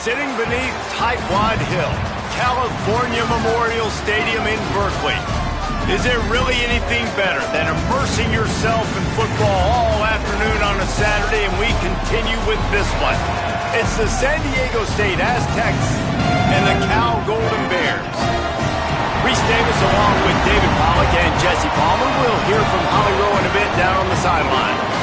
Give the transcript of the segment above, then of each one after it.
Sitting beneath Tightwad Hill, California Memorial Stadium in Berkeley. Is there really anything better than immersing yourself in football all afternoon on a Saturday, and we continue with this one? It's the San Diego State Aztecs and the Cal Golden Bears. Reese Davis along with David Pollack and Jesse Palmer. We'll hear from Holly Rowe in a bit down on the sideline.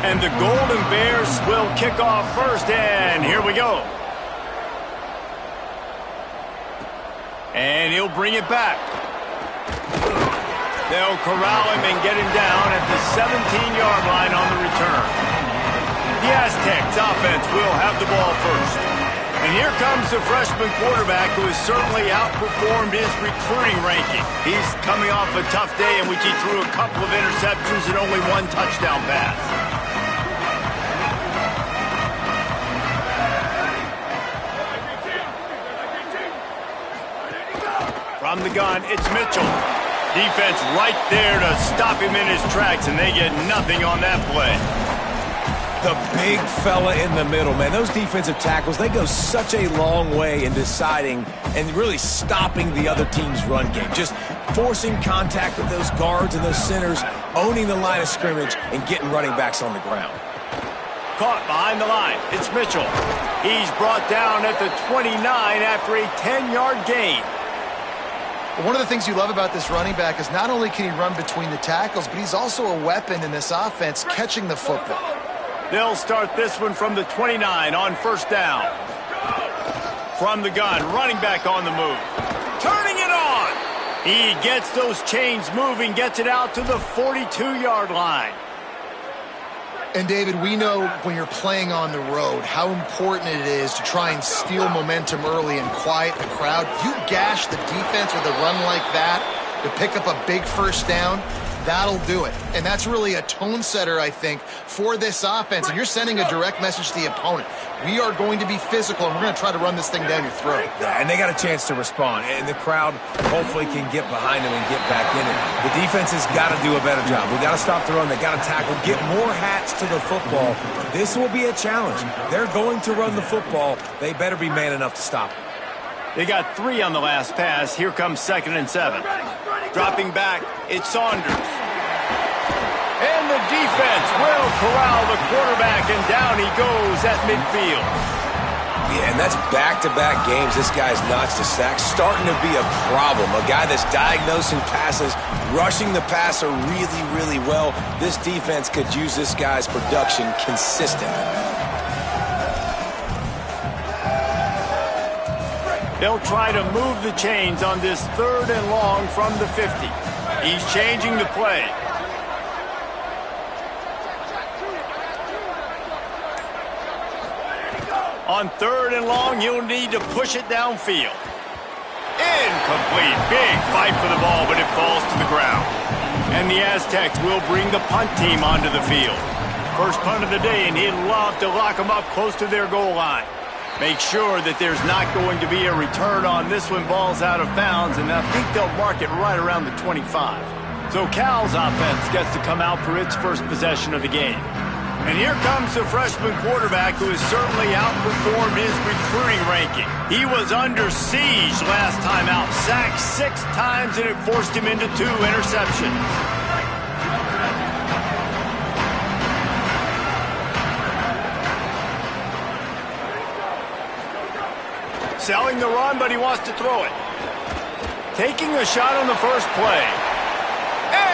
And the Golden Bears will kick off first, and here we go. And he'll bring it back. They'll corral him and get him down at the 17-yard line on the return. The Aztecs offense will have the ball first. And here comes the freshman quarterback who has certainly outperformed his recruiting ranking. He's coming off a tough day in which he threw a couple of interceptions and only one touchdown pass. From the gun, it's Mitchell. Defense right there to stop him in his tracks, and they get nothing on that play. The big fella in the middle, man. Those defensive tackles, they go such a long way in deciding and really stopping the other team's run game. Just forcing contact with those guards and those centers, owning the line of scrimmage, and getting running backs on the ground. Caught behind the line. It's Mitchell. He's brought down at the 29 after a 10-yard gain. One of the things you love about this running back is not only can he run between the tackles, but he's also a weapon in this offense, catching the football. They'll start this one from the 29 on first down. From the gun, running back on the move. Turning it on. He gets those chains moving, gets it out to the 42-yard line. And, David, we know when you're playing on the road how important it is to try and steal momentum early and quiet the crowd. You gash the defense with a run like that to pick up a big first down, that'll do it. And that's really a tone setter, I think, for this offense. And you're sending a direct message to the opponent. We are going to be physical, and we're going to try to run this thing down your throat. Yeah, and they got a chance to respond, and the crowd hopefully can get behind them and get back in it. The defense has got to do a better job. We got to stop the run. They got to tackle, get more hats to the football. This will be a challenge. They're going to run the football. They better be man enough to stop it. They got 3 on the last pass. Here comes 2nd and 7. Dropping back, it's Saunders. And the defense will corral the quarterback, and down he goes at midfield. Yeah, and that's back-to-back games. This guy's notched a sack, starting to be a problem. A guy that's diagnosing passes, rushing the passer really, really well. This defense could use this guy's production consistently. They'll try to move the chains on this 3rd and long from the 50. He's changing the play. On 3rd and long, he'll need to push it downfield. Incomplete. Big fight for the ball, but it falls to the ground. And the Aztecs will bring the punt team onto the field. First punt of the day, and he'd love to lock them up close to their goal line. Make sure that there's not going to be a return on this one. Ball's out of bounds, and I think they'll mark it right around the 25. So Cal's offense gets to come out for its first possession of the game. And here comes the freshman quarterback who has certainly outperformed his recruiting ranking. He was under siege last time out, sacked 6 times, and it forced him into 2 interceptions. Selling the run, but he wants to throw it. Taking a shot on the first play.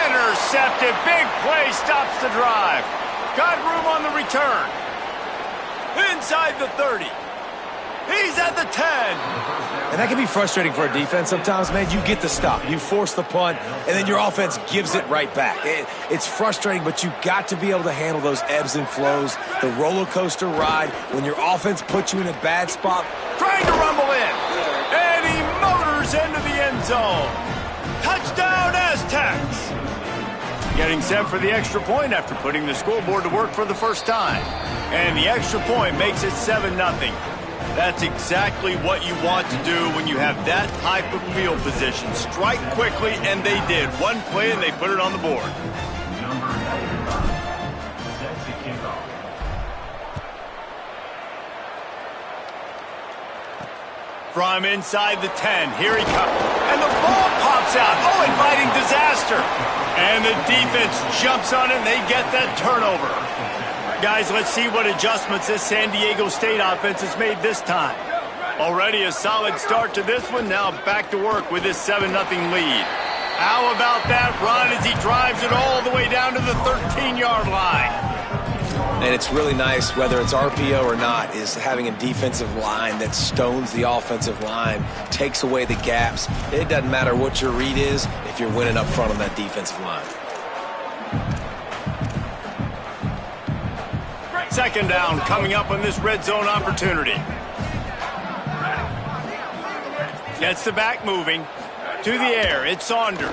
Intercepted. Big play stops the drive. Got room on the return. Inside the 30. He's at the 10. And that can be frustrating for a defense sometimes, man. You get the stop. You force the punt, and then your offense gives it right back. It's frustrating, but you got to be able to handle those ebbs and flows, the roller coaster ride, when your offense puts you in a bad spot. Trying to rumble in. And he motors into the end end zone. Touchdown, Aztecs! Getting set for the extra point after putting the scoreboard to work for the first time. And the extra point makes it 7-0. That's exactly what you want to do when you have that type of field position. Strike quickly, and they did. One play, and they put it on the board. From inside the 10, here he comes. And the ball pops out. Oh, inviting disaster. And the defense jumps on it, and they get that turnover. Guys, let's see what adjustments this San Diego State offense has made this time. Already a solid start to this one. Now back to work with this 7-0 lead. How about that run as he drives it all the way down to the 13-yard line? And it's really nice, whether it's RPO or not, is having a defensive line that stones the offensive line, takes away the gaps. It doesn't matter what your read is if you're winning up front on that defensive line. Second down coming up on this red zone opportunity. Gets the back moving. To the air, it's Saunders.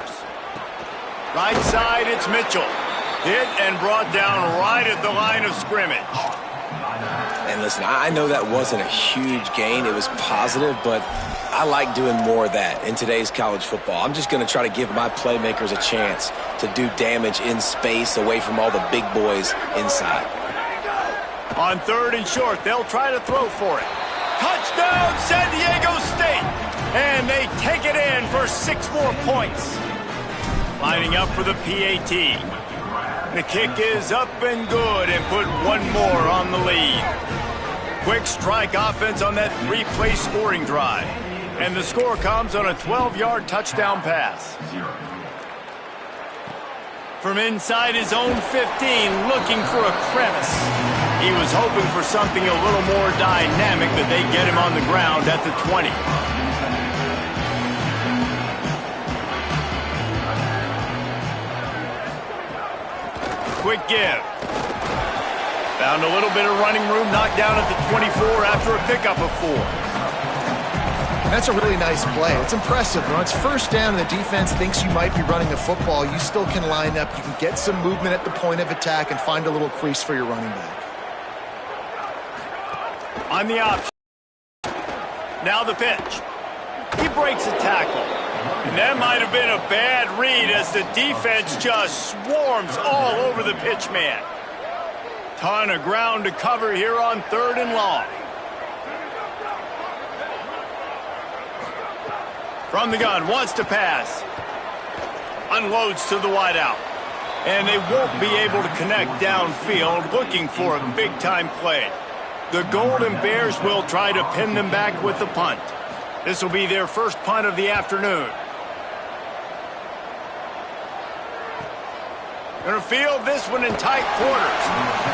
Right side, it's Mitchell. Hit and brought down right at the line of scrimmage. And listen, I know that wasn't a huge gain. It was positive, but I like doing more of that in today's college football. I'm just going to try to give my playmakers a chance to do damage in space away from all the big boys inside. On third and short, they'll try to throw for it. Touchdown, San Diego State! And they take it in for 6 more points. Lining up for the PAT. The kick is up and good and put 1 more on the lead. Quick strike offense on that 3-play scoring drive. And the score comes on a 12-yard touchdown pass. From inside his own 15, looking for a crevice. He was hoping for something a little more dynamic, but they get him on the ground at the 20. Quick give. Found a little bit of running room, knocked down at the 24 after a pickup of 4. That's a really nice play. It's impressive. When it's first down and the defense thinks you might be running the football, you still can line up. You can get some movement at the point of attack and find a little crease for your running back. On the option. Now the pitch. He breaks a tackle. And that might have been a bad read as the defense just swarms all over the pitch man. Ton of ground to cover here on 3rd and long. From the gun, wants to pass. Unloads to the wideout. And they won't be able to connect downfield, looking for a big-time play. The Golden Bears will try to pin them back with the punt. This will be their first punt of the afternoon. Going to field this one in tight quarters.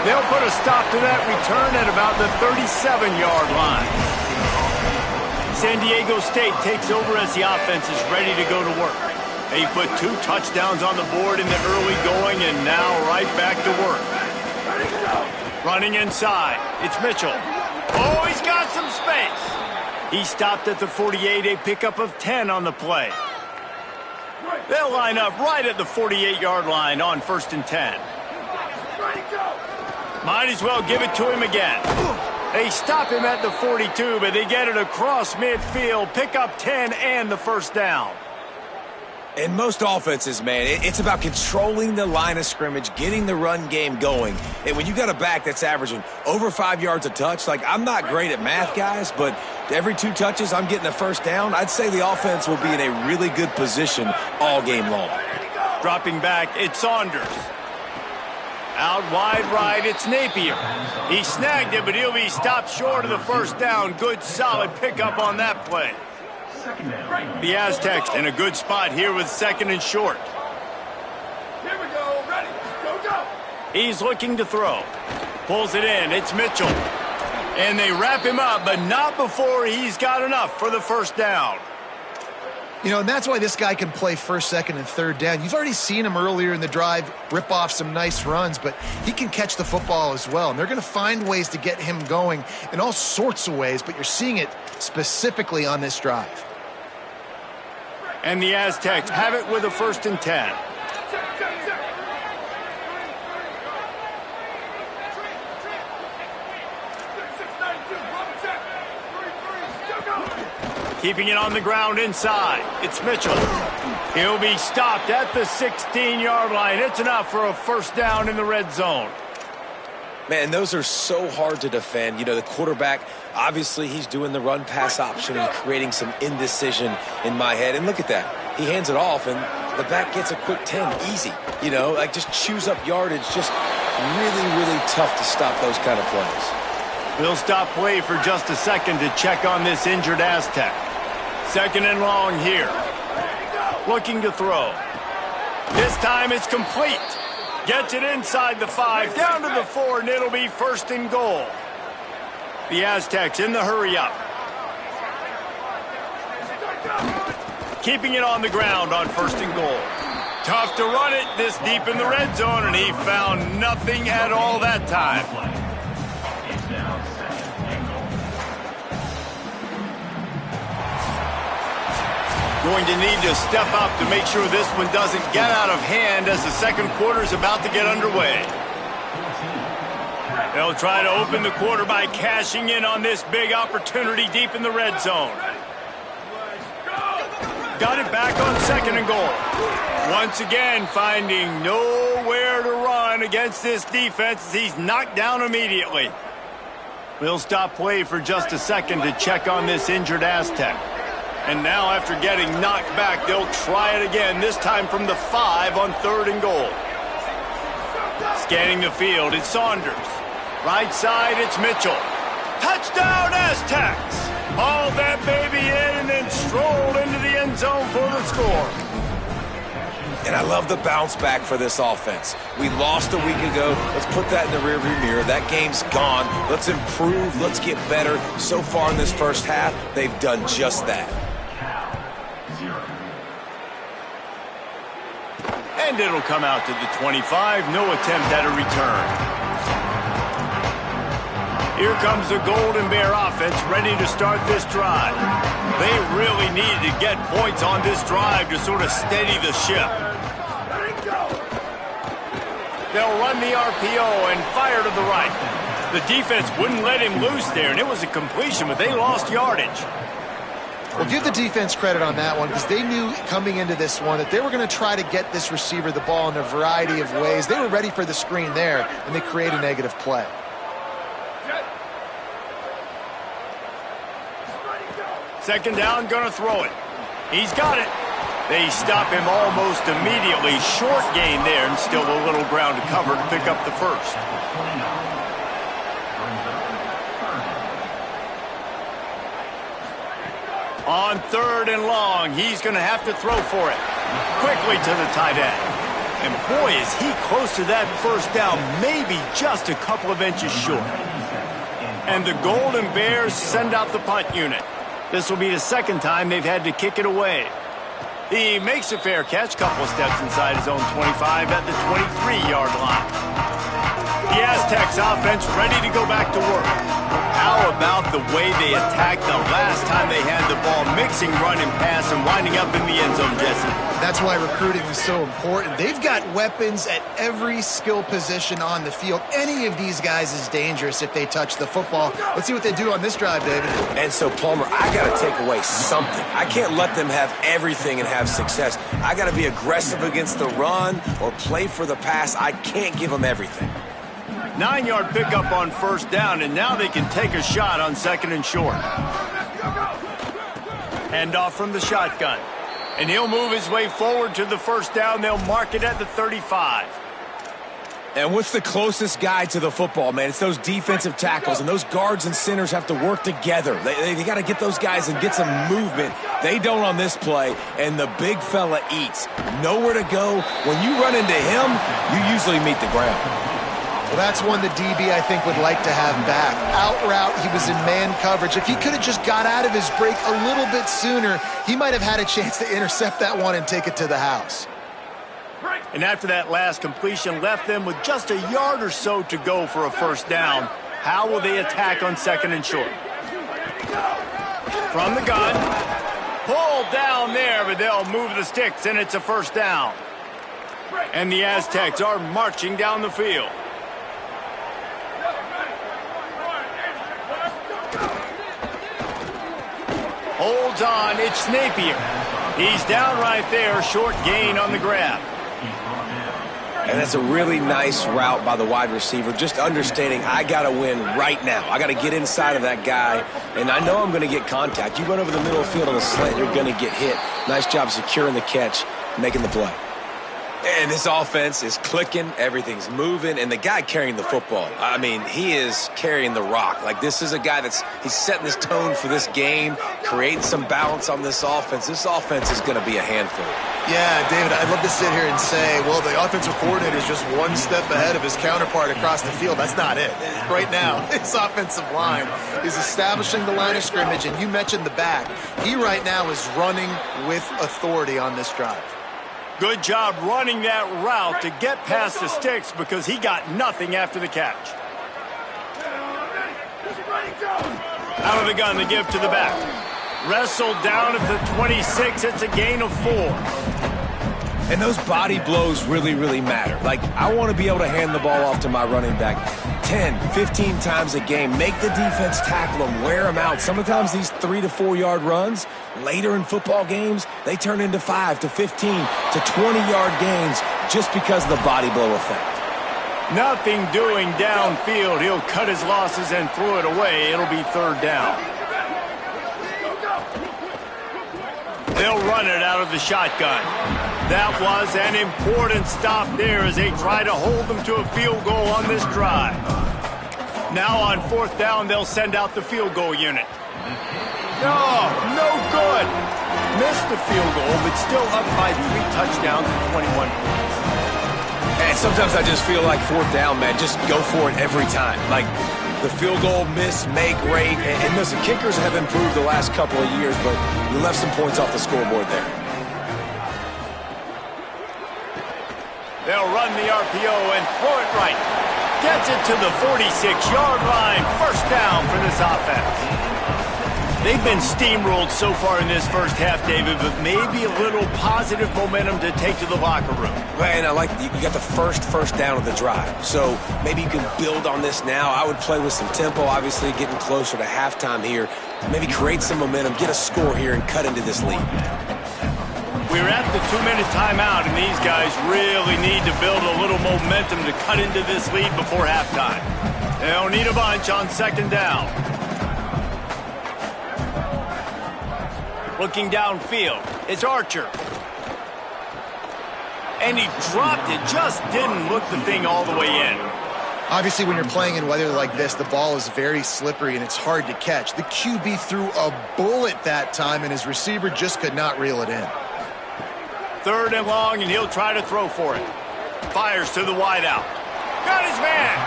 They'll put a stop to that return at about the 37-yard line. San Diego State takes over as the offense is ready to go to work. They put 2 touchdowns on the board in the early going and now right back to work. Running inside, it's Mitchell. Oh, he's got some space. He stopped at the 48, a pickup of 10 on the play. They'll line up right at the 48-yard line on 1st and 10. Might as well give it to him again. They stop him at the 42, but they get it across midfield, pick up 10 and the first down. In most offenses, man, it's about controlling the line of scrimmage, getting the run game going. And when you got a back that's averaging over 5 yards a touch, like, I'm not great at math, guys, but every 2 touches I'm getting a first down, I'd say the offense will be in a really good position all game long. Dropping back, it's Saunders. Out wide right, it's Napier. He snagged it, but he'll be stopped short of the first down. Good, solid pickup on that play. The Aztecs in a good spot here with 2nd and short. Here we go, ready, go. He's looking to throw. Pulls it in, it's Mitchell. And they wrap him up, but not before he's got enough for the first down. You know, and that's why this guy can play 1st, 2nd, and 3rd down. You've already seen him earlier in the drive rip off some nice runs, but he can catch the football as well. And they're going to find ways to get him going in all sorts of ways, but you're seeing it specifically on this drive. And the Aztecs have it with a 1st and 10. Keeping it on the ground inside. It's Mitchell. He'll be stopped at the 16-yard line. It's enough for a 1st down in the red zone. Man, those are so hard to defend. You know, the quarterback, obviously he's doing the run-pass option and creating some indecision in my head. And look at that. He hands it off, and the back gets a quick 10. Easy. You know, like just chews up yardage. Just really, really tough to stop those kind of plays. We'll stop play for just a second to check on this injured Aztec. 2nd and long here. Looking to throw. This time it's complete. Gets it inside the 5, down to the 4, and it'll be 1st and goal. The Aztecs in the hurry up. Keeping it on the ground on 1st and goal. Tough to run it this deep in the red zone, and he found nothing at all that time. Going to need to step up to make sure this one doesn't get out of hand as the 2nd quarter is about to get underway. They'll try to open the quarter by cashing in on this big opportunity deep in the red zone. Got it back on 2nd and goal. Once again, finding nowhere to run against this defense as he's knocked down immediately. We'll stop play for just a second to check on this injured Aztec. And now, after getting knocked back, they'll try it again, this time from the 5 on 3rd and goal. Scanning the field, it's Saunders. Right side, it's Mitchell. Touchdown, Aztecs! Hauled that baby in and then strolled into the end zone for the score. And I love the bounce back for this offense. We lost a week ago. Let's put that in the rearview mirror. That game's gone. Let's improve. Let's get better. So far in this 1st half, they've done just that. And it'll come out to the 25. No attempt at a return. Here comes the Golden Bear offense ready to start this drive. They really need to get points on this drive to sort of steady the ship. They'll run the RPO and fire to the right. The defense wouldn't let him loose there, and it was a completion, but they lost yardage. Well, give the defense credit on that one because they knew coming into this one that they were going to try to get this receiver the ball in a variety of ways. They were ready for the screen there, and they create a negative play. Second down, gonna throw it. He's got it. They stop him almost immediately. Short gain there, and still a little ground to cover to pick up the 1st. On 3rd and long, he's going to have to throw for it. Quickly to the tight end. And boy, is he close to that 1st down, maybe just a couple of inches short. And the Golden Bears send out the punt unit. This will be the 2nd time they've had to kick it away. He makes a fair catch, couple of steps inside his own 25 at the 23-yard line. The Aztecs offense ready to go back to work. How about the way they attacked the last time they had the ball, mixing run and pass and winding up in the end zone, Jesse? That's why recruiting is so important. They've got weapons at every skill position on the field. Any of these guys is dangerous if they touch the football. Let's see what they do on this drive, David. And so, Palmer, I got to take away something. I can't let them have everything and have success. I got to be aggressive against the run or play for the pass. I can't give them everything. 9-yard pickup on 1st down, and now they can take a shot on 2nd and short. Hand off from the shotgun. And he'll move his way forward to the 1st down. They'll mark it at the 35. And what's the closest guy to the football, man? It's those defensive tackles, and those guards and centers have to work together. They got to get those guys and get some movement. They don't on this play, and the big fella eats. Nowhere to go. When you run into him, you usually meet the ground. Well, that's one the DB, I think, would like to have back. Out route, he was in man coverage. If he could have just got out of his break a little bit sooner, he might have had a chance to intercept that one and take it to the house. And after that last completion, left them with just a yard or so to go for a 1st down. How will they attack on 2nd and short? From the gun, Pulled down there, but they'll move the sticks, and it's a first down. And the Aztecs are marching down the field. Holds on, it's Napier. He's down right there, short gain on the grab. And that's a really nice route by the wide receiver, just understanding I got to win right now. I got to get inside of that guy, and I know I'm going to get contact. You run over the middle of the field on a slant, you're going to get hit. Nice job securing the catch, making the play. And this offense is clicking, everything's moving, and the guy carrying the football, I mean, he is carrying the rock. Like, this is a guy he's setting this tone for this game, creating some balance on this offense. This offense is going to be a handful. Yeah, David, I'd love to sit here and say, well, the offensive coordinator is just one step ahead of his counterpart across the field. That's not it. Right now, his offensive line is establishing the line of scrimmage, and you mentioned the back. He right now is running with authority on this drive. Good job running that route to get past the sticks because he got nothing after the catch. Out of the gun to give to the back. Wrestled down at the 26. It's a gain of 4. And those body blows really, really matter. Like, I want to be able to hand the ball off to my running back 10, 15 times a game. Make the defense tackle them, wear them out. Sometimes these 3 to 4 yard runs, later in football games, they turn into 5 to 15 to 20 yard gains just because of the body blow effect. Nothing doing downfield. He'll cut his losses and throw it away. It'll be third down. They'll run it out of the shotgun. That was an important stop there as they try to hold them to a field goal on this drive. Now on fourth down, they'll send out the field goal unit. No good. Missed the field goal, but still up by 3 touchdowns and 21 points. And sometimes I just feel like fourth down, man, just go for it every time. Like, the field goal miss, make rate. And listen, kickers have improved the last couple of years, but you left some points off the scoreboard there. They'll run the RPO and throw it right. Gets it to the 46-yard line. First down for this offense. They've been steamrolled so far in this first half, David, but maybe a little positive momentum to take to the locker room. And I like you got the first down of the drive. So maybe you can build on this now. I would play with some tempo, obviously getting closer to halftime here. Maybe create some momentum, get a score here, and cut into this lead. We're at the 2-minute timeout, and these guys really need to build a little momentum to cut into this lead before halftime. They'll need a bunch on second down. Looking downfield, it's Archer. And he dropped it, just didn't look the thing all the way in. Obviously, when you're playing in weather like this, the ball is very slippery and it's hard to catch. The QB threw a bullet that time, and his receiver just could not reel it in. Third and long, and he'll try to throw for it. Fires to the wideout. Got his man.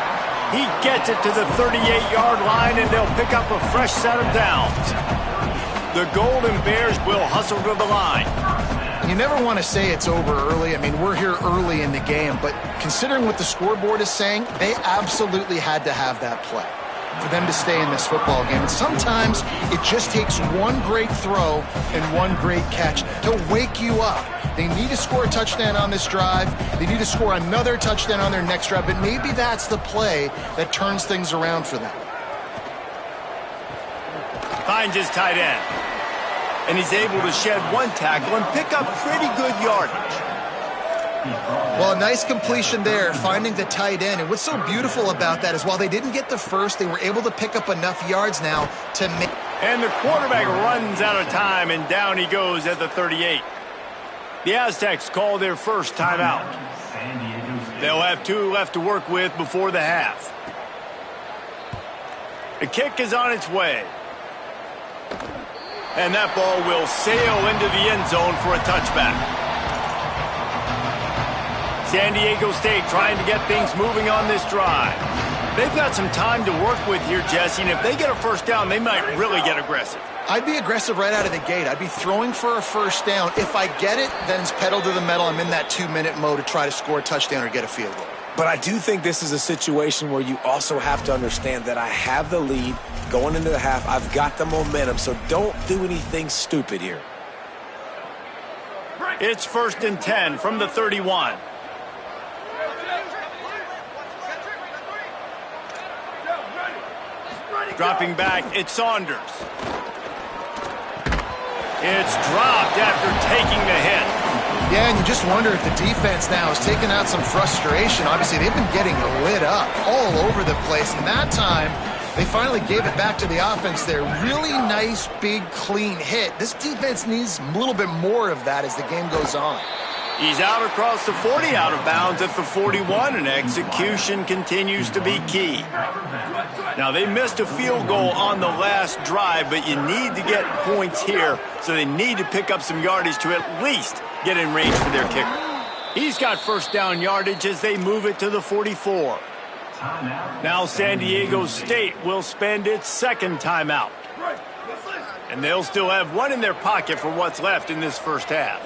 He gets it to the 38-yard line, and they'll pick up a fresh set of downs. The Golden Bears will hustle to the line. You never want to say it's over early. I mean, we're here early in the game, but considering what the scoreboard is saying, they absolutely had to have that play for them to stay in this football game. And sometimes it just takes one great throw and one great catch to wake you up. They need to score a touchdown on this drive. They need to score another touchdown on their next drive, but maybe that's the play that turns things around for them. Finds his tight end. And he's able to shed one tackle and pick up pretty good yardage. Well, a nice completion there, finding the tight end. And what's so beautiful about that is while they didn't get the first, they were able to pick up enough yards now to make... And the quarterback runs out of time, and down he goes at the 38. The Aztecs call their first timeout. They'll have 2 left to work with before the half. The kick is on its way. And that ball will sail into the end zone for a touchback. San Diego State trying to get things moving on this drive. They've got some time to work with here, Jesse, and if they get a first down, they might really get aggressive. I'd be aggressive right out of the gate. I'd be throwing for a first down. If I get it, then it's pedal to the metal. I'm in that 2-minute mode to try to score a touchdown or get a field goal. But I do think this is a situation where you also have to understand that I have the lead going into the half. I've got the momentum, so don't do anything stupid here. It's 1st and 10 from the 31. Dropping back, it's Saunders. It's dropped after taking the hit. Yeah, and you just wonder if the defense now is taking out some frustration. Obviously, they've been getting lit up all over the place. And that time, they finally gave it back to the offense there. Really nice, big, clean hit. This defense needs a little bit more of that as the game goes on. He's out across the 40, out of bounds at the 41, and execution continues to be key. Now, they missed a field goal on the last drive, but you need to get points here, so they need to pick up some yardage to at least get in range for their kicker. He's got 1st down yardage as they move it to the 44. Now San Diego State will spend its 2nd timeout. And they'll still have one in their pocket for what's left in this first half.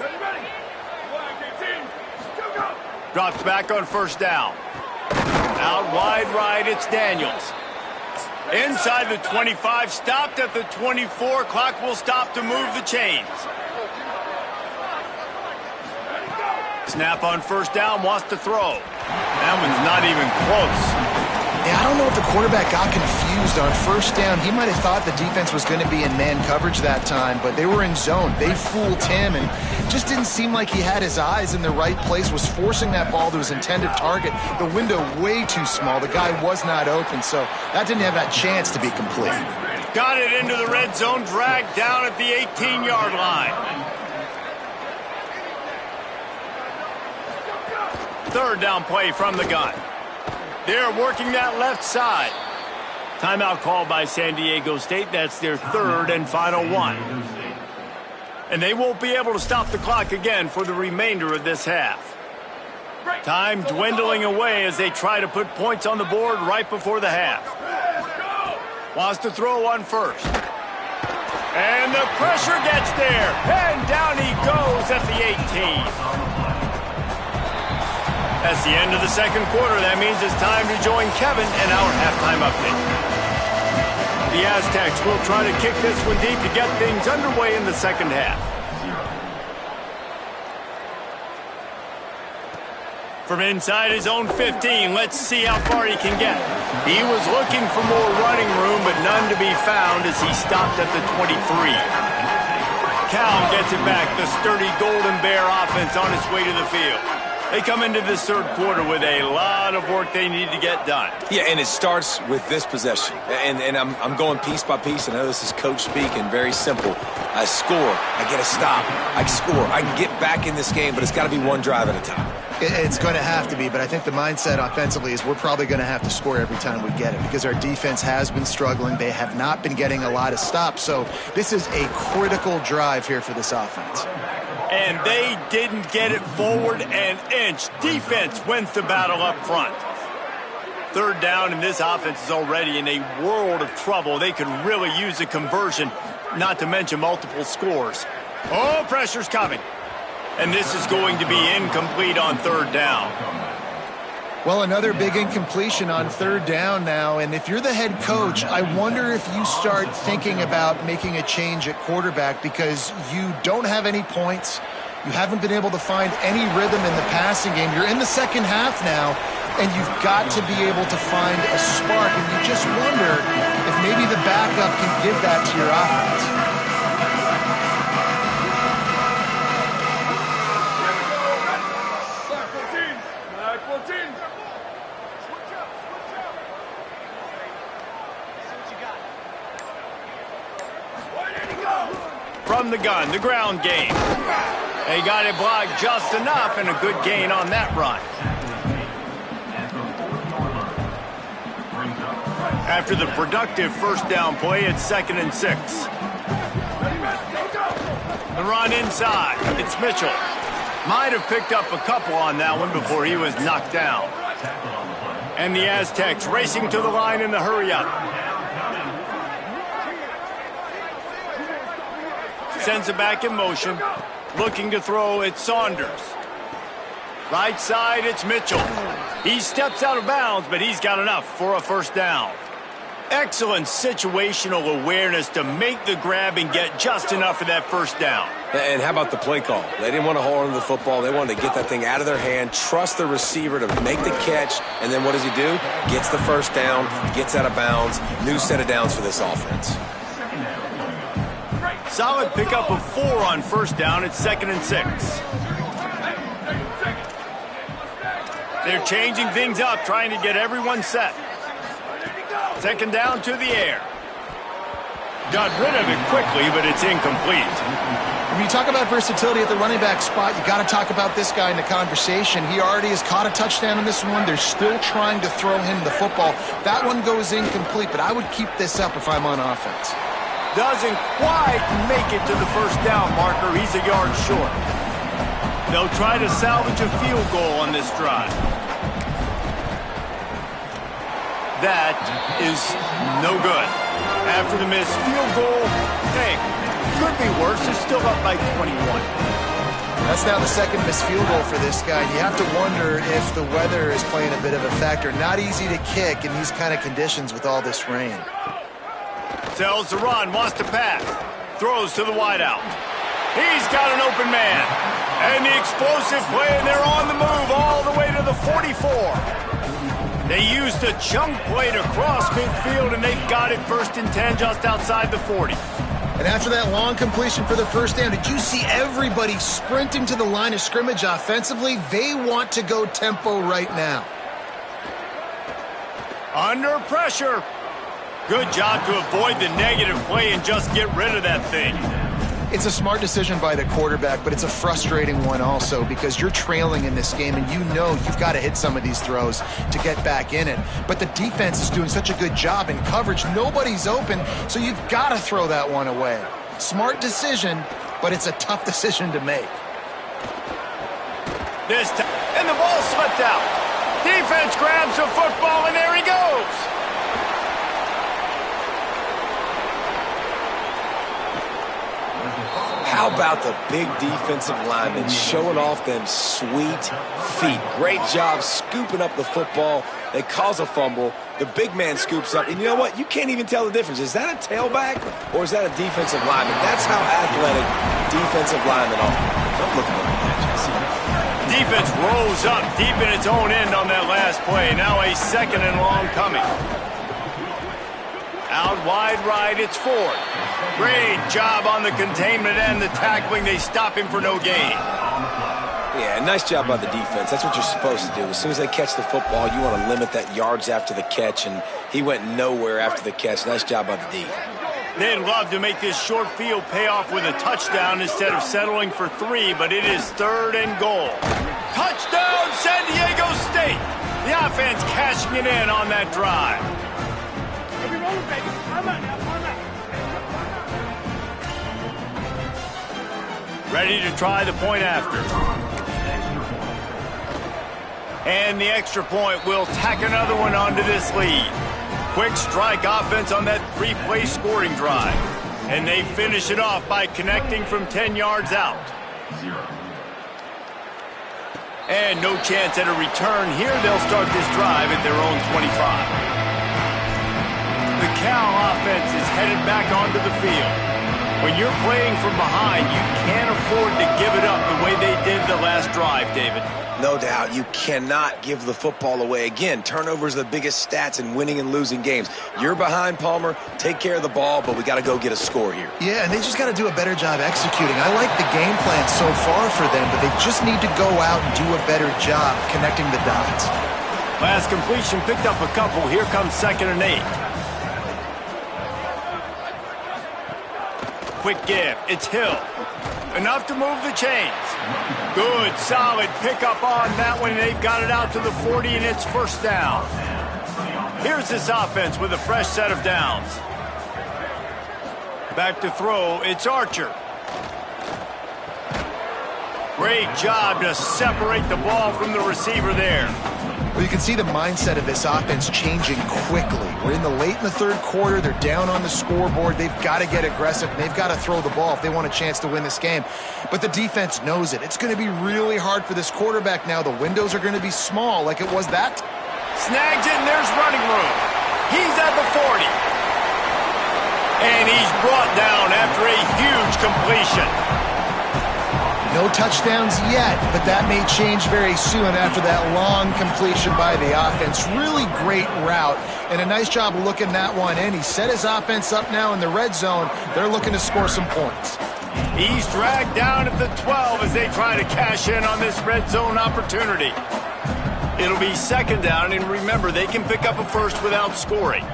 Drops back on 1st down. Out wide right, it's Daniels. Inside the 25, stopped at the 24. Clock will stop to move the chains. Snap on 1st down, wants to throw. That one's not even close. Yeah, I don't know if the quarterback got confused on 1st down. He might have thought the defense was going to be in man coverage that time, but they were in zone. They fooled him and just didn't seem like he had his eyes in the right place, was forcing that ball to his intended target. The window way too small. The guy was not open, so that didn't have that chance to be complete. Got it into the red zone, dragged down at the 18-yard line. 3rd down play from the gun. They're working that left side. Timeout called by San Diego State. That's their 3rd and final one. And they won't be able to stop the clock again for the remainder of this half. Time dwindling away as they try to put points on the board right before the half. Wants to throw on 1st. And the pressure gets there. And down he goes at the 18. That's the end of the 2nd quarter. That means it's time to join Kevin and our halftime update. The Aztecs will try to kick this one deep to get things underway in the 2nd half. From inside his own 15, let's see how far he can get. He was looking for more running room, but none to be found as he stopped at the 23. Cal gets it back. The sturdy Golden Bear offense on its way to the field. They come into this 3rd quarter with a lot of work they need to get done. Yeah, and it starts with this possession. And I'm going piece by piece. I know this is coach speaking, very simple. I score, I get a stop, I score. I can get back in this game, but it's got to be one drive at a time. It's going to have to be, but I think the mindset offensively is we're probably going to have to score every time we get it because our defense has been struggling. They have not been getting a lot of stops, so this is a critical drive here for this offense. And they didn't get it forward an inch. Defense wins the battle up front. 3rd down, and this offense is already in a world of trouble. They could really use a conversion, not to mention multiple scores. Oh, pressure's coming. And this is going to be incomplete on 3rd down. Well, another big incompletion on 3rd down now, and if you're the head coach, I wonder if you start thinking about making a change at quarterback because you don't have any points. You haven't been able to find any rhythm in the passing game. You're in the 2nd half now, and you've got to be able to find a spark, and you just wonder if maybe the backup can give that to your offense. From the gun, the ground game. They got it blocked just enough and a good gain on that run. After the productive 1st down play, it's 2nd and 6. The run inside. It's Mitchell. Might have picked up a couple on that one before he was knocked down. And the Aztecs racing to the line in the hurry-up. Sends it back in motion. Looking to throw, it's Saunders. Right side, it's Mitchell. He steps out of bounds, but he's got enough for a 1st down. Excellent situational awareness to make the grab and get just enough for that 1st down. And how about the play call? They didn't want to hold on to the football. They wanted to get that thing out of their hand, trust the receiver to make the catch, and then what does he do? Gets the first down, gets out of bounds. New set of downs for this offense. Solid pickup of 4 on first down. It's 2nd and 6. They're changing things up, trying to get everyone set. 2nd down to the air. Got rid of it quickly, but it's incomplete. When you talk about versatility at the running back spot, you got to talk about this guy in the conversation. He already has caught a touchdown in this one. They're still trying to throw him the football. That one goes incomplete, but I would keep this up if I'm on offense. Doesn't quite make it to the first down marker. He's a yard short. They'll try to salvage a field goal on this drive. That is no good. After the missed field goal, hey, could be worse. They're still up by 21. That's now the second missed field goal for this guy. You have to wonder if the weather is playing a bit of a factor. Not easy to kick in these kind of conditions with all this rain. Tells to run, wants to pass. Throws to the wideout. He's got an open man. And the explosive play, and they're on the move all the way to the 44. They used a chunk play to cross midfield, and they've got it 1st and 10 just outside the 40. And after that long completion for the first down, did you see everybody sprinting to the line of scrimmage offensively? They want to go tempo right now. Under pressure. Good job to avoid the negative play and just get rid of that thing. It's a smart decision by the quarterback, but it's a frustrating one also because you're trailing in this game and you know you've got to hit some of these throws to get back in it. But the defense is doing such a good job in coverage. Nobody's open, so you've got to throw that one away. Smart decision, but it's a tough decision to make. This time, and the ball slipped out. Defense grabs the football, and there he goes. How about the big defensive linemen showing off them sweet feet? Great job scooping up the football. They cause a fumble. The big man scoops up. And you know what? You can't even tell the difference. Is that a tailback or is that a defensive lineman? That's how athletic defensive linemen are. Don't look at them like that, Jesse. Defense rolls up deep in its own end on that last play. Now a 2nd and long coming. Out wide right, it's Ford. Great job on the containment and the tackling. They stop him for no gain. Yeah, nice job by the defense. That's what you're supposed to do. As soon as they catch the football, you want to limit that yards after the catch, and he went nowhere after the catch. Nice job by the D. They'd love to make this short field pay off with a touchdown instead of settling for 3, but it is 3rd and goal. Touchdown, San Diego State! The offense cashing it in on that drive. Ready to try the point after. And the extra point will tack another one onto this lead. Quick strike offense on that 3-play scoring drive. And they finish it off by connecting from 10 yards out. And no chance at a return here. They'll start this drive at their own 25. The Cal offense is headed back onto the field. When you're playing from behind, you can't afford to give it up the way they did the last drive, David. No doubt. You cannot give the football away. Again, turnovers are the biggest stats in winning and losing games. You're behind, Palmer. Take care of the ball, but we got to go get a score here. Yeah, and they just got to do a better job executing. I like the game plan so far for them, but they just need to go out and do a better job connecting the dots. Last completion picked up a couple. Here comes 2nd and 8. Quick give. It's Hill. Enough to move the chains. Good, solid pickup on that one. They've got it out to the 40, and it's 1st down. Here's this offense with a fresh set of downs. Back to throw. It's Archer. Great job to separate the ball from the receiver there. Well, you can see the mindset of this offense changing quickly. We're late in the 3rd quarter. They're down on the scoreboard. They've got to get aggressive. They've got to throw the ball if they want a chance to win this game. But the defense knows it. It's going to be really hard for this quarterback now. The windows are going to be small like it was that. Snags it, and there's running room. He's at the 40. And he's brought down after a huge completion. No touchdowns yet, but that may change very soon after that long completion by the offense. Really great route, and a nice job of looking that one in. He set his offense up now in the red zone. They're looking to score some points. He's dragged down at the 12 as they try to cash in on this red zone opportunity. It'll be second down, and remember, they can pick up a first without scoring.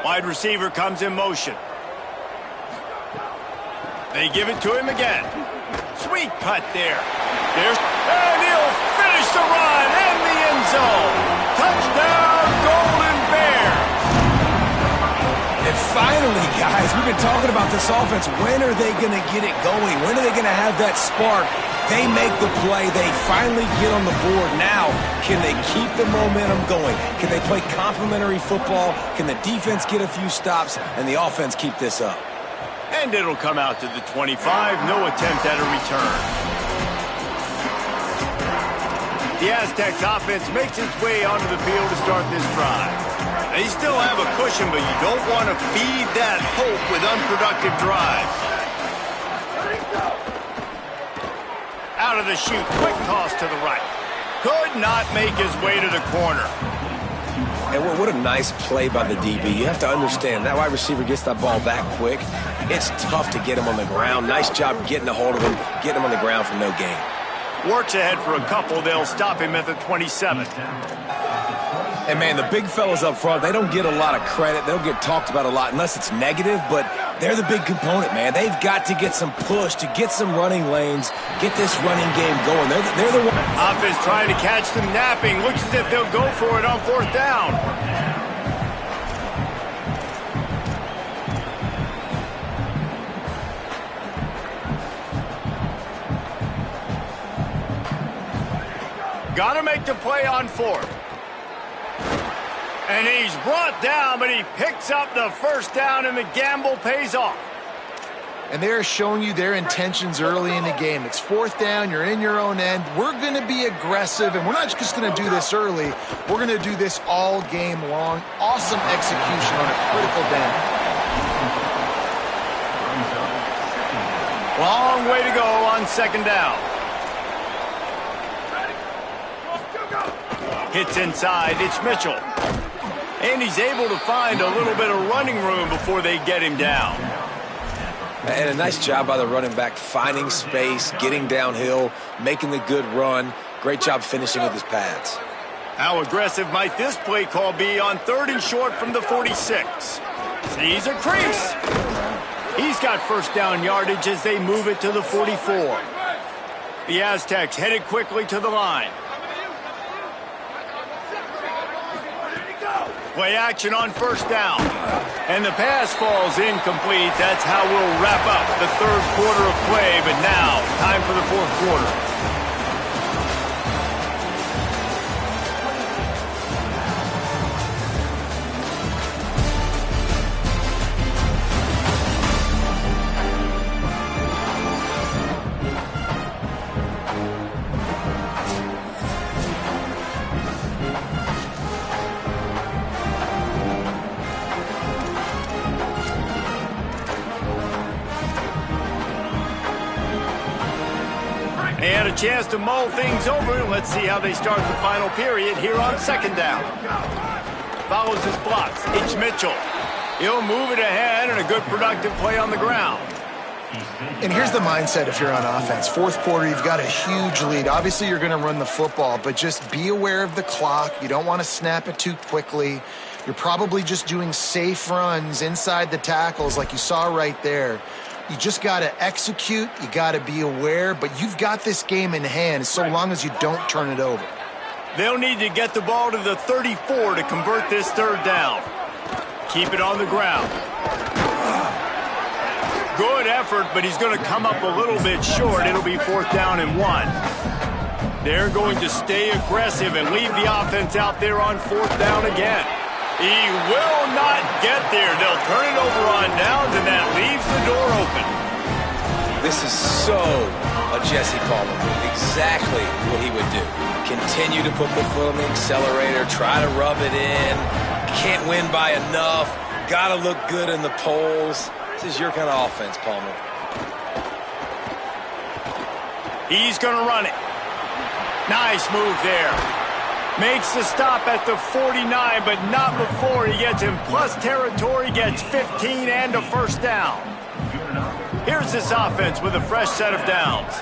Wide receiver comes in motion. They give it to him again. Sweet cut there. And he'll finish the run in the end zone. Touchdown, Golden Bear. And finally, guys, we've been talking about this offense. When are they going to get it going? When are they going to have that spark? They make the play. They finally get on the board. Now, can they keep the momentum going? Can they play complementary football? Can the defense get a few stops and the offense keep this up? And it'll come out to the 25. No attempt at a return. The Aztecs offense makes its way onto the field to start this drive. They still have a cushion, but you don't want to feed that hope with unproductive drives. Out of the chute, quick toss to the right. Could not make his way to the corner. And what a nice play by the DB. You have to understand, that wide receiver gets that ball that quick. It's tough to get him on the ground. Nice job getting a hold of him, getting him on the ground for no gain. Works ahead for a couple. They'll stop him at the 27. And, man, the big fellas up front, they don't get a lot of credit. They don't get talked about a lot unless it's negative, but they're the big component, man. They've got to get some push, to get some running lanes, get this running game going. They're the one. Offense trying to catch them napping. Looks as if they'll go for it on fourth down. Got to make the play on fourth. And he's brought down, but he picks up the first down, and the gamble pays off. And they're showing you their intentions early in the game. It's fourth down, you're in your own end. We're going to be aggressive, and we're not just going to do this early. We're going to do this all game long. Awesome execution on a critical down. Long way to go on second down. Hits inside, it's Mitchell. And he's able to find a little bit of running room before they get him down. And a nice job by the running back, finding space, getting downhill, making the good run. Great job finishing with his pads. How aggressive might this play call be on third and short from the 46? Sees a crease. He's got first down yardage as they move it to the 44. The Aztecs headed quickly to the line. Play action on first down. And the pass falls incomplete. That's how we'll wrap up the third quarter of play. But now, time for the fourth quarter. They had a chance to mull things over. Let's see how they start the final period here on second down. Follows his blocks. It's Mitchell. He'll move it ahead and a good productive play on the ground. And here's the mindset if you're on offense. Fourth quarter, you've got a huge lead. Obviously, you're going to run the football, but just be aware of the clock. You don't want to snap it too quickly. You're probably just doing safe runs inside the tackles like you saw right there. You just got to execute. You got to be aware, but you've got this game in hand so long as you don't turn it over. They'll need to get the ball to the 34 to convert this third down. Keep it on the ground. Good effort, but he's going to come up a little bit short. It'll be fourth down and 1. They're going to stay aggressive and leave the offense out there on fourth down again. He will not get there. They'll turn it over on downs, and that leaves the door open. This is so a Jesse Palmer move. Exactly what he would do. Continue to put the foot on the accelerator, try to rub it in. Can't win by enough. Got to look good in the polls. This is your kind of offense, Palmer. He's going to run it. Nice move there. Makes the stop at the 49, but not before he gets in plus territory, gets 15 and a first down. Here's this offense with a fresh set of downs.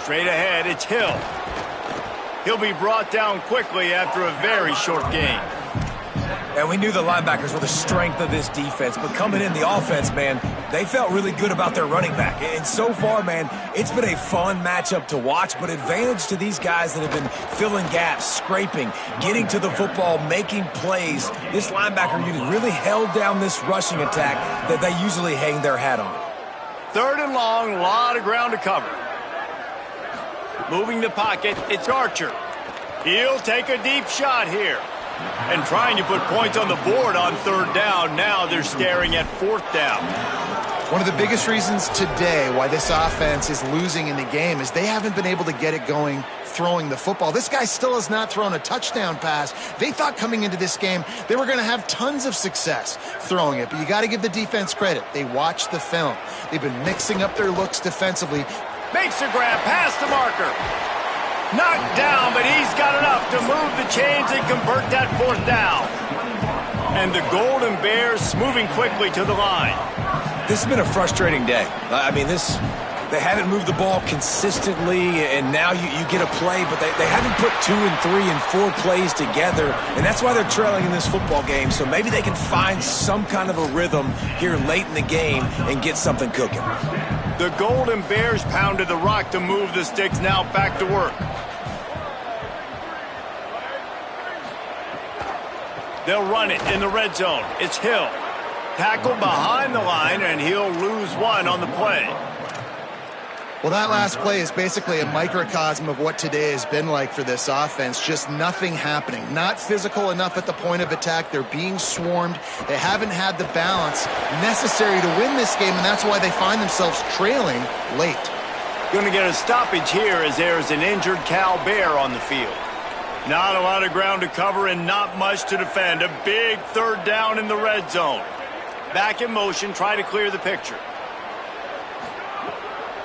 Straight ahead, it's Hill. He'll be brought down quickly after a very short gain. And we knew the linebackers were the strength of this defense, but coming in the offense, man, they felt really good about their running back. And so far, man, it's been a fun matchup to watch, but advantage to these guys that have been filling gaps, scraping, getting to the football, making plays. This linebacker unit really held down this rushing attack that they usually hang their hat on. 3rd and long, a lot of ground to cover. Moving the pocket, it's Archer. He'll take a deep shot here. And trying to put points on the board on 3rd down. Now they're staring at 4th down. One of the biggest reasons today why this offense is losing in the game is they haven't been able to get it going throwing the football. This guy still has not thrown a touchdown pass. They thought coming into this game they were going to have tons of success throwing it, but you got to give the defense credit. They watched the film. They've been mixing up their looks defensively. Makes a grab past the marker. Knocked down, but he's got enough to move the chains and convert that 4th down. And the Golden Bears moving quickly to the line. This has been a frustrating day. I mean, they haven't moved the ball consistently, and now you get a play, but they haven't put 2 and 3 and 4 plays together, and that's why they're trailing in this football game. So maybe they can find some kind of a rhythm here late in the game and get something cooking. The Golden Bears pounded the rock to move the sticks, now back to work. They'll run it in the red zone. It's Hill. Tackled behind the line, and he'll lose 1 on the play. Well, that last play is basically a microcosm of what today has been like for this offense. Just nothing happening. Not physical enough at the point of attack. They're being swarmed. They haven't had the balance necessary to win this game, and that's why they find themselves trailing late. Going to get a stoppage here as there's an injured Cal Bear on the field. Not a lot of ground to cover and not much to defend. A big 3rd down in the red zone. Back in motion, try to clear the picture.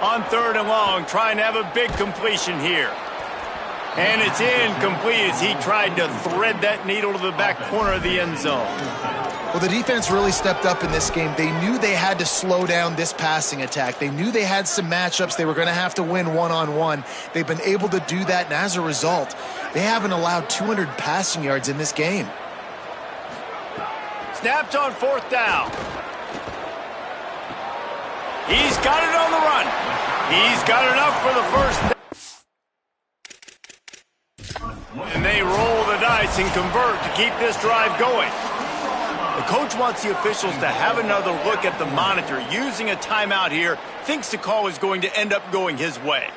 On 3rd and long, trying to have a big completion here. And it's incomplete as he tried to thread that needle to the back corner of the end zone. Well, the defense really stepped up in this game. They knew they had to slow down this passing attack. They knew they had some matchups they were going to have to win one-on-one. They've been able to do that, and as a result, they haven't allowed 200 passing yards in this game. Snapped on 4th down. He's got it on the run. He's got enough for the first down. And they roll the dice and convert to keep this drive going. The coach wants the officials to have another look at the monitor. Using a timeout here, thinks the call is going to end up going his way.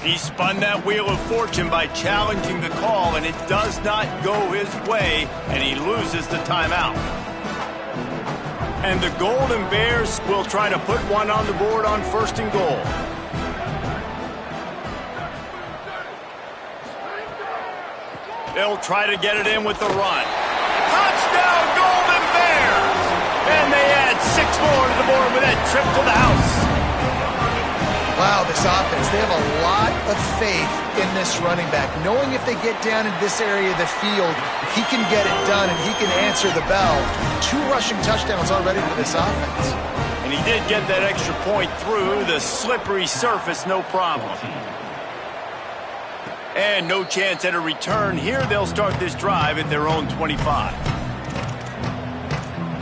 He spun that wheel of fortune by challenging the call, and it does not go his way, and he loses the timeout. And the Golden Bears will try to put 1 on the board on 1st and goal. They'll try to get it in with the run. Touchdown, Golden Bears! And they add 6 more to the board with that trip to the house. Wow, this offense, they have a lot of faith in this running back. Knowing if they get down into this area of the field, he can get it done and he can answer the bell. 2 rushing touchdowns already for this offense. And he did get that extra point through the slippery surface, no problem. And no chance at a return here. They'll start this drive at their own 25.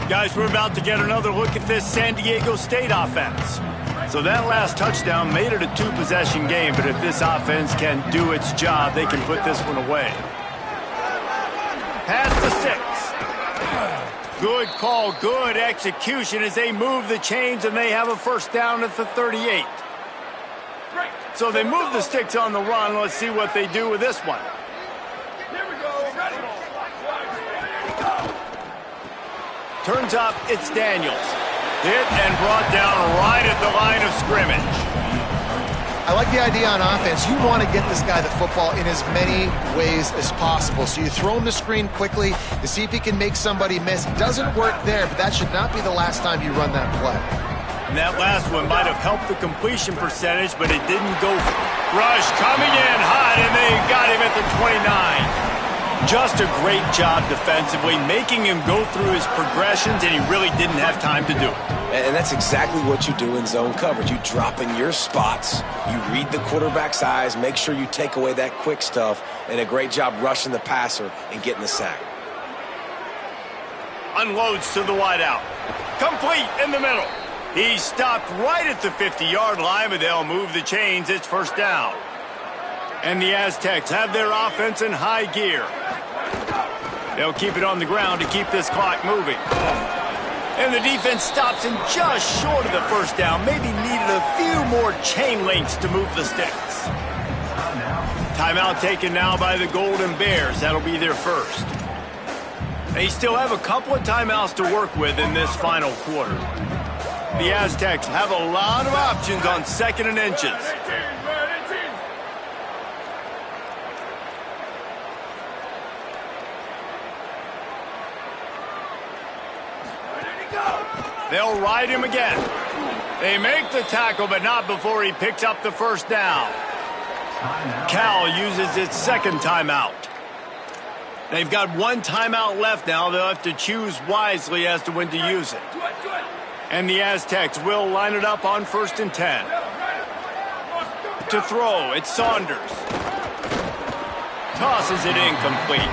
Guys, we're about to get another look at this San Diego State offense. So that last touchdown made it a 2-possession game, but if this offense can do its job, they can put this one away. Past the 6. Good call, good execution as they move the chains and they have a first down at the 38. So they move the sticks on the run. Let's see what they do with this one. Here we go. Ready. Turns up, it's Daniels. Hit and brought down right at the line of scrimmage. I like the idea on offense. You want to get this guy the football in as many ways as possible. So you throw him the screen quickly to see if he can make somebody miss. Doesn't work there, but that should not be the last time you run that play. And that last one might have helped the completion percentage, but it didn't go. Rush coming in hot, and they got him at the 29. Just a great job defensively, making him go through his progressions, and he really didn't have time to do it. And that's exactly what you do in zone coverage. You drop in your spots, you read the quarterback's eyes, make sure you take away that quick stuff, and a great job rushing the passer and getting the sack. Unloads to the wideout. Complete in the middle. He stopped right at the 50-yard line, but they'll move the chains. It's first down. And the Aztecs have their offense in high gear. They'll keep it on the ground to keep this clock moving. And the defense stops him just short of the first down. Maybe needed a few more chain links to move the sticks. Timeout taken now by the Golden Bears. That'll be their first. They still have a couple of timeouts to work with in this final quarter. The Aztecs have a lot of options on 2nd and inches. They'll ride him again. They make the tackle, but not before he picks up the first down. Cal uses its second timeout. They've got one timeout left now. They'll have to choose wisely as to when to use it. And the Aztecs will line it up on 1st and 10. To throw, it's Saunders. Tosses it incomplete.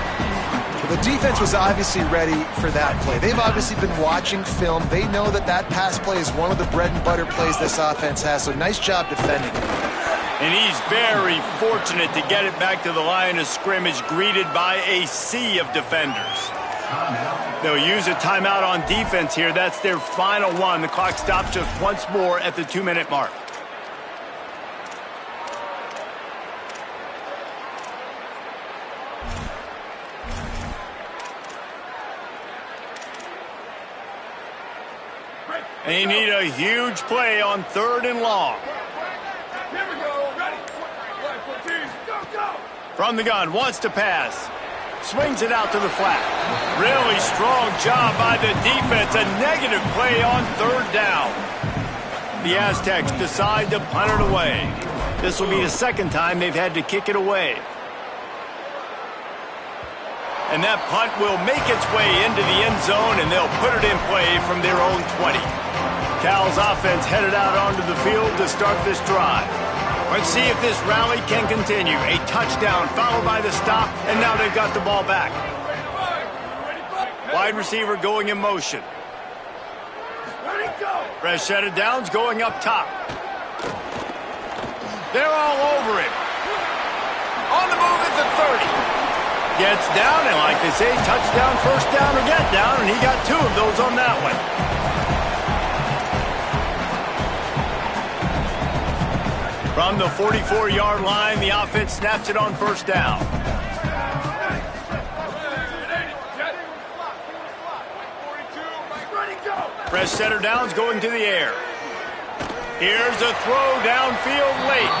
The defense was obviously ready for that play. They've obviously been watching film. They know that that pass play is one of the bread and butter plays this offense has, so nice job defending. And he's very fortunate to get it back to the line of scrimmage, greeted by a sea of defenders. They'll use a timeout on defense here. That's their final one. The clock stops just once more at the 2-minute mark. They need a huge play on 3rd and long. Here we go. Ready. Rifle team. Go, go. From the gun, wants to pass. Swings it out to the flat. Really strong job by the defense. A negative play on 3rd down. The Aztecs decide to punt it away. This will be the second time they've had to kick it away. And that punt will make its way into the end zone, and they'll put it in play from their own 20. Cal's offense headed out onto the field to start this drive. Let's see if this rally can continue. A touchdown followed by the stop, and now they've got the ball back. Wide receiver going in motion. Fresh set of downs going up top. They're all over him. On the move at the 30. Gets down, and like they say, touchdown, first down, or get down, and he got 2 of those on that one. From the 44-yard line, the offense snaps it on 1st down. Fresh center downs going to the air. Here's a throw downfield late.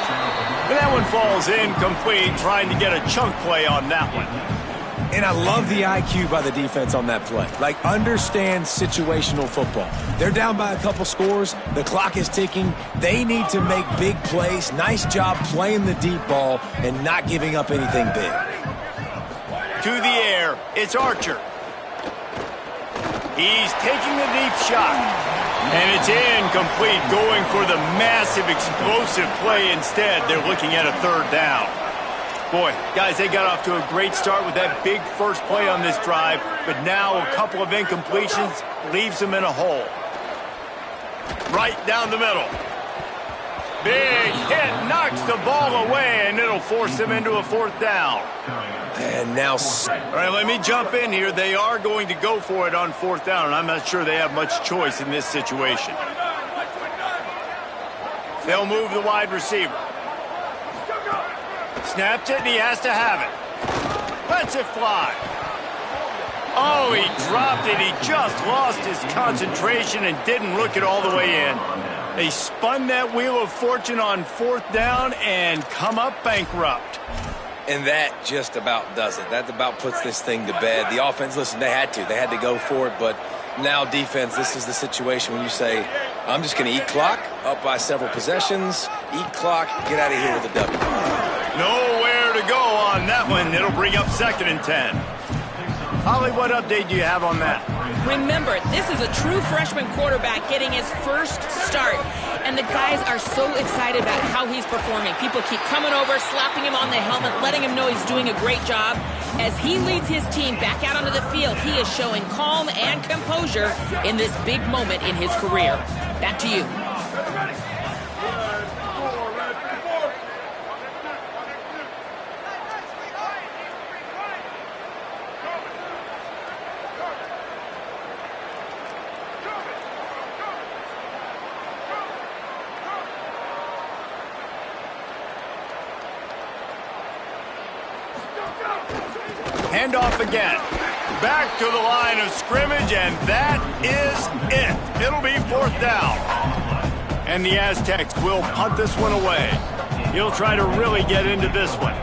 And that one falls incomplete, trying to get a chunk play on that one. And I love the IQ by the defense on that play. Like, understand situational football. They're down by a couple scores. The clock is ticking. They need to make big plays. Nice job playing the deep ball and not giving up anything big. To the air, it's Archer. He's taking the deep shot. And it's incomplete, going for the massive explosive play instead. They're looking at a 3rd down. Boy, guys, they got off to a great start with that big first play on this drive, but now a couple of incompletions leaves them in a hole. Right down the middle. Big hit, knocks the ball away, and it'll force them into a 4th down. And now... All right, let me jump in here. They are going to go for it on 4th down, and I'm not sure they have much choice in this situation. They'll move the wide receiver. Snaps it, and he has to have it. Lets it fly. Oh, he dropped it. He just lost his concentration and didn't look it all the way in. They spun that wheel of fortune on 4th down and come up bankrupt. And that just about does it. That about puts this thing to bed. The offense, listen, they had to go for it, but now defense, this is the situation when you say, I'm just going to eat clock, up by several possessions, eat clock, get out of here with a W. Nowhere to go on that one. It'll bring up 2nd and 10. Holly, what update do you have on that? Remember, this is a true freshman quarterback getting his first start, and the guys are so excited about how he's performing. People keep coming over, slapping him on the helmet, letting him know he's doing a great job. As he leads his team back out onto the field, he is showing calm and composure in this big moment in his career. Back to you. Handoff again. Back to the line of scrimmage, and that is it. It'll be 4th down. And the Aztecs will punt this one away. He'll try to really get into this one.